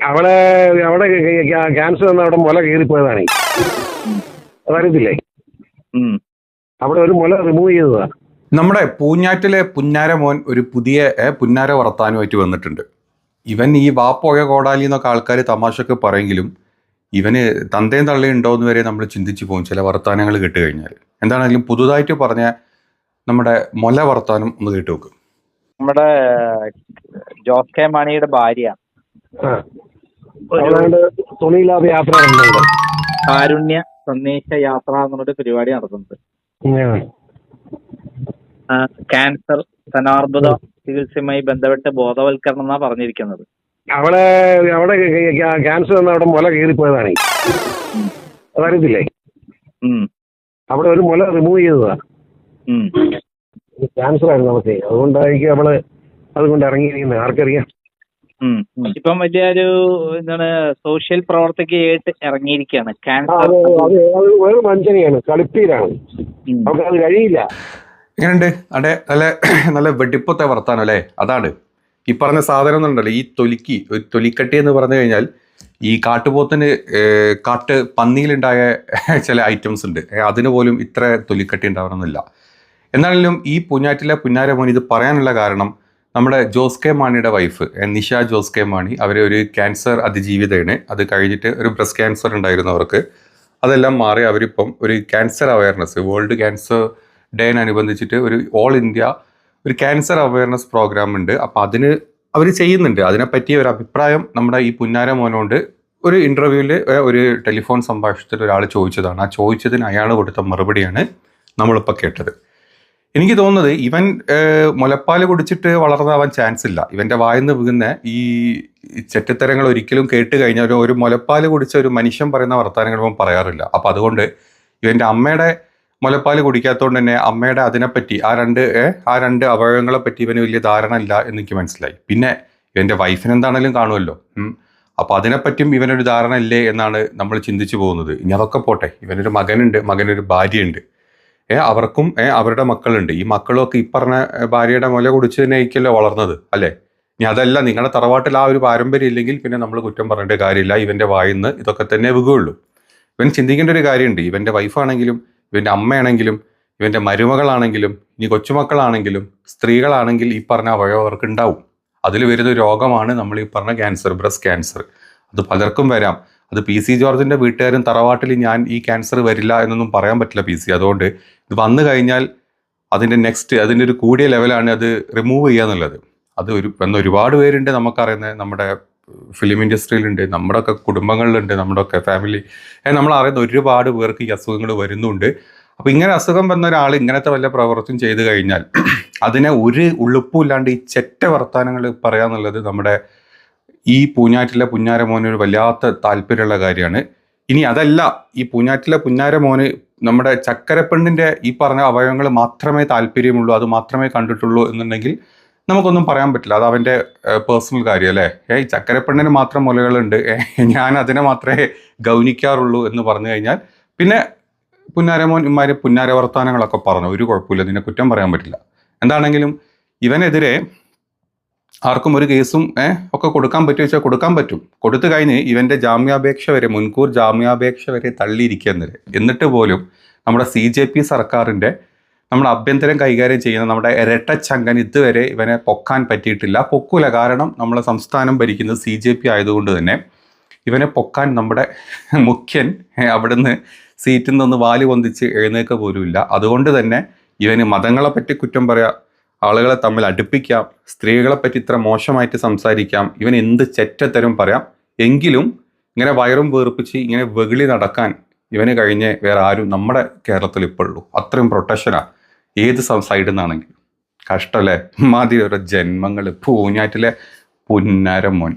അവിടെ അവിടെ ക്യാൻസർ വന്ന അവിടെ മുല കീറിപ്പോയതാണ്. അതറിയത്തില്ലേ? അവിടെ ഒരു മുല റിമൂവ് ചെയ്തതാ. നമ്മുടെ പൂഞ്ഞാറ്റിലെ പുന്നാര മോൻ ഒരു പുതിയ പുന്നാര വർത്താനുമായിട്ട് വന്നിട്ടുണ്ട്. ഇവൻ ഈ വാപ്പോയ കോടാലി എന്നൊക്കെ ആൾക്കാർ തമാശക്ക് പറയെങ്കിലും ഇവന് തന്തയും തള്ളയും ഉണ്ടോ എന്ന് വരെ നമ്മൾ ചിന്തിച്ചു പോകും ചില വർത്താനങ്ങൾ കേട്ട് കഴിഞ്ഞാൽ. എന്താണെങ്കിലും പുതുതായിട്ട് പറഞ്ഞ നമ്മുടെ മൊല വർത്താനം ഒന്ന് കേട്ട് നോക്ക്. നമ്മുടെ ജോസ് കെ മാണിയുടെ ഭാര്യ തുണിയില്ലാതെ യാത്ര കാരുണ്യ സന്ദേശ യാത്ര എന്നൊരു പരിപാടി നടത്തുന്നുണ്ട്. ക്യാൻസർ ധനാർബുദ ചികിത്സയുമായി ബന്ധപ്പെട്ട് ബോധവൽക്കരണം എന്നാ പറഞ്ഞിരിക്കുന്നത്. അവിടെ ക്യാൻസർ വന്ന അവിടെ മുല കീറിപ്പോയതാണ്. അതറിയത്തില്ലേ? അവിടെ ഒരു മുല റിമൂവ് ചെയ്തതാ. ക്യാൻസർ ആയിരുന്നു നമുക്ക്. അതുകൊണ്ടായിരിക്കും അവള് അതുകൊണ്ട് ഇറങ്ങിയിരിക്കുന്നത്. ആർക്കറിയാം. ഇപ്പം വലിയൊരു എന്താണ് സോഷ്യൽ പ്രവർത്തകയായിട്ട് ഇറങ്ങിയിരിക്കുകയാണ്. ക്യാൻസർ വേറെ മനുഷ്യനെയാണ്, കളിപ്പീരാണ്. നമുക്ക് അത് കഴിയില്ല. എങ്ങനെയുണ്ട്? അതെ, നല്ല വെടിപ്പത്തെ വർത്താനം അല്ലേ? അതാണ് ഈ പറഞ്ഞ സാധനം എന്നുണ്ടല്ലോ. ഈ തൊലിക്കട്ടി എന്ന് പറഞ്ഞു കഴിഞ്ഞാൽ ഈ കാട്ടുപോത്തിന് പന്നിയിലുണ്ടായ ചില ഐറ്റംസ് ഉണ്ട്. അതിന് പോലും ഇത്ര തൊലിക്കട്ടി ഉണ്ടാവണമെന്നില്ല. എന്നാലും ഈ പൂഞ്ഞാറ്റിലെ പുന്നാര മോൻ ഇത് പറയാനുള്ള കാരണം നമ്മുടെ ജോസ് കെ മാണിയുടെ വൈഫ് നിഷ ജോസ് കെ മാണി, അവർ ഒരു ക്യാൻസർ അതിജീവിതയാണ്. അത് കഴിഞ്ഞിട്ട് ഒരു ബ്രസ്റ്റ് ക്യാൻസർ ഉണ്ടായിരുന്നു അവർക്ക്. അതെല്ലാം മാറി അവരിപ്പം ഒരു ക്യാൻസർ അവയർനെസ്, വേൾഡ് ക്യാൻസർ ഡേനനുബന്ധിച്ചിട്ട് ഒരു ഓൾ ഇന്ത്യ ഒരു ക്യാൻസർ അവയർനെസ് പ്രോഗ്രാം ഉണ്ട്. അപ്പം അതിന് അവർ ചെയ്യുന്നുണ്ട്. അതിനെപ്പറ്റിയ ഒരു അഭിപ്രായം നമ്മുടെ ഈ പുന്നാര മോനോണ്ട് ഒരു ഇൻ്റർവ്യൂവിൽ ഒരു ടെലിഫോൺ സംഭാഷണത്തിൽ ഒരാൾ ചോദിച്ചതാണ്. ആ ചോദിച്ചതിന് അയാൾ കൊടുത്ത മറുപടിയാണ് നമ്മളിപ്പോൾ കേട്ടത്. എനിക്ക് തോന്നുന്നത് ഇവൻ മുലപ്പാൽ കുടിച്ചിട്ട് വളർന്നാവാൻ ചാൻസ് ഇല്ല. ഇവൻ്റെ വായിന്ന് വീഴുന്ന ഈ ചെറ്റത്തരങ്ങൾ ഒരിക്കലും കേട്ട് കഴിഞ്ഞാൽ ഒരു മുലപ്പാൽ കുടിച്ച ഒരു മനുഷ്യൻ പറയുന്ന വർത്തമാനങ്ങൾ ഇവൻ പറയാറില്ല. അപ്പം അതുകൊണ്ട് ഇവൻ്റെ അമ്മയുടെ മുലപ്പാൽ കുടിക്കാത്തതുകൊണ്ട് തന്നെ അമ്മയുടെ അതിനെപ്പറ്റി ആ രണ്ട് അവയവങ്ങളെ പറ്റി ഇവന് വലിയ ധാരണ ഇല്ല എന്നെനിക്ക് മനസ്സിലായി. പിന്നെ ഇവൻ്റെ വൈഫിന് എന്താണെങ്കിലും കാണുമല്ലോ. അപ്പോൾ അതിനെപ്പറ്റിയും ഇവനൊരു ധാരണ ഇല്ലേ എന്നാണ് നമ്മൾ ചിന്തിച്ചു പോകുന്നത്. ഇനി അതൊക്കെ പോട്ടെ, ഇവനൊരു മകനുണ്ട്, മകനൊരു ഭാര്യയുണ്ട്. അവർക്കും അവരുടെ മക്കളുണ്ട്. ഈ മക്കളൊക്കെ ഈ പറഞ്ഞ ഭാര്യയുടെ മുല കുടിച്ച് തന്നെയായിരിക്കല്ലോ വളർന്നത് അല്ലേ? ഇനി അതല്ല നിങ്ങളുടെ തറവാട്ടിൽ ആ ഒരു പാരമ്പര്യം ഇല്ലെങ്കിൽ പിന്നെ നമ്മൾ കുറ്റം പറഞ്ഞിട്ട് കാര്യമില്ല. ഇവൻ്റെ വായിന്ന് ഇതൊക്കെ തന്നെ വീഴുള്ളൂ. ഇവൻ ചിന്തിക്കേണ്ട ഒരു കാര്യമുണ്ട്. ഇവൻ്റെ വൈഫാണെങ്കിലും ഇവൻ്റെ അമ്മയാണെങ്കിലും ഇവൻ്റെ മരുമകളാണെങ്കിലും ഇനി കൊച്ചുമക്കളാണെങ്കിലും സ്ത്രീകളാണെങ്കിൽ ഈ പറഞ്ഞ അവയവം അവർക്ക് ഉണ്ടാവും. അതിൽ വരുന്ന രോഗമാണ് നമ്മൾ ഈ പറഞ്ഞ ക്യാൻസർ, ബ്രസ്റ്റ് ക്യാൻസർ. അത് പലർക്കും വരാം. അത് പി സി ജോർജിൻ്റെ വീട്ടുകാരും തറവാട്ടിൽ ഞാൻ ഈ ക്യാൻസർ വരില്ല എന്നൊന്നും പറയാൻ പറ്റില്ല പി സി. അതുകൊണ്ട് ഇത് വന്നു കഴിഞ്ഞാൽ അതിൻ്റെ ഒരു കൂടിയ ലെവലാണ് അത് റിമൂവ് ചെയ്യുക എന്നുള്ളത്. അത് ഒരുപാട് പേരുണ്ട് നമുക്കറിയുന്നത്. നമ്മുടെ ഫിലിം ഇൻഡസ്ട്രിയിലുണ്ട്, നമ്മുടെ ഒക്കെ കുടുംബങ്ങളിലുണ്ട്, നമ്മുടെ ഒക്കെ ഫാമിലി നമ്മൾ അറിയുന്ന ഒരുപാട് പേർക്ക് ഈ അസുഖങ്ങൾ വരുന്നുണ്ട്. അപ്പോൾ ഇങ്ങനെ അസുഖം വന്ന ഒരാൾ ഇങ്ങനത്തെ വല്ല പ്രവർത്തനം ചെയ്തു കഴിഞ്ഞാൽ അതിനെ ഒരു ഉളുപ്പും ഇല്ലാണ്ട് ഈ ചെറ്റ വർത്താനങ്ങൾ പറയാന്നുള്ളത് നമ്മുടെ ഈ പൂഞ്ഞാറ്റിലെ പുന്നാര മോന് ഒരു വല്ലാത്ത താല്പര്യമുള്ള കാര്യമാണ്. ഇനി അതല്ല, ഈ പൂഞ്ഞാറ്റിലെ പുന്നാര മോന് നമ്മുടെ ചക്കരപ്പെണ്ണിൻ്റെ ഈ പറഞ്ഞ അവയവങ്ങൾ മാത്രമേ താല്പര്യമുള്ളൂ, അത് മാത്രമേ കണ്ടിട്ടുള്ളൂ എന്നുണ്ടെങ്കിൽ നമുക്കൊന്നും പറയാൻ പറ്റില്ല. അത് അവൻ്റെ പേഴ്സണൽ കാര്യം അല്ലേ? ഈ ചക്കരപ്പെണ്ണിന് മാത്രം മുലകളുണ്ട്, ഞാൻ അതിനെ മാത്രമേ ഗൗനിക്കാറുള്ളൂ എന്ന് പറഞ്ഞു കഴിഞ്ഞാൽ പിന്നെ പുന്നാരമോൻ ഇമാര് പുന്നാര വർത്താനങ്ങളൊക്കെ പറഞ്ഞു, ഒരു കുഴപ്പമില്ല, ഇതിനെ കുറ്റം പറയാൻ പറ്റില്ല. എന്താണെങ്കിലും ഇവനെതിരെ ആർക്കും ഒരു കേസും ഒക്കെ കൊടുക്കാൻ പറ്റുമോ വെച്ചാൽ കൊടുക്കാൻ പറ്റും. കൊടുത്തു കഴിഞ്ഞ് ഇവൻ്റെ ജാമ്യാപേക്ഷ വരെ, മുൻകൂർ ജാമ്യാപേക്ഷ വരെ തള്ളിയിരിക്കുന്നത്. എന്നിട്ട് പോലും നമ്മുടെ CJP സർക്കാരിൻ്റെ നമ്മുടെ ആഭ്യന്തരം കൈകാര്യം ചെയ്യുന്ന നമ്മുടെ ഇരട്ടച്ചങ്കൻ ഇതുവരെ ഇവനെ പൊക്കാൻ പറ്റിയിട്ടില്ല. പൊക്കൂല. കാരണം നമ്മളെ സംസ്ഥാനം ഭരിക്കുന്നത് CJP ആയതുകൊണ്ട് തന്നെ ഇവനെ പൊക്കാൻ നമ്മുടെ മുഖ്യൻ അവിടുന്ന് സീറ്റിൽ നിന്ന് വാല് പൊന്തിച്ച് എഴുന്നേൽക്കുക പോലുമില്ല. അതുകൊണ്ട് തന്നെ ഇവന് മതങ്ങളെ പറ്റി കുറ്റം പറയാം, ആളുകളെ തമ്മിൽ അടുപ്പിക്കാം, സ്ത്രീകളെ പറ്റി ഇത്ര മോശമായിട്ട് സംസാരിക്കാം, ഇവൻ എന്ത് ചെറ്റത്തരം പറയാം. എങ്കിലും ഇങ്ങനെ വയറും വീർപ്പിച്ച് ഇങ്ങനെ വെകിളി നടക്കാൻ ഇവന് കഴിഞ്ഞ് വേറെ ആരും നമ്മുടെ കേരളത്തിൽ ഇപ്പോഴുള്ളൂ. അത്രയും പ്രൊട്ടക്ഷനാണ് ഏത് സൈഡിൽ നിന്നാണെങ്കിലും. കഷ്ടമല്ലേ? മാതിരി ഓരോ ജന്മങ്ങൾ. പൂഞ്ഞാറ്റിലെ പുന്നാര മോൻ.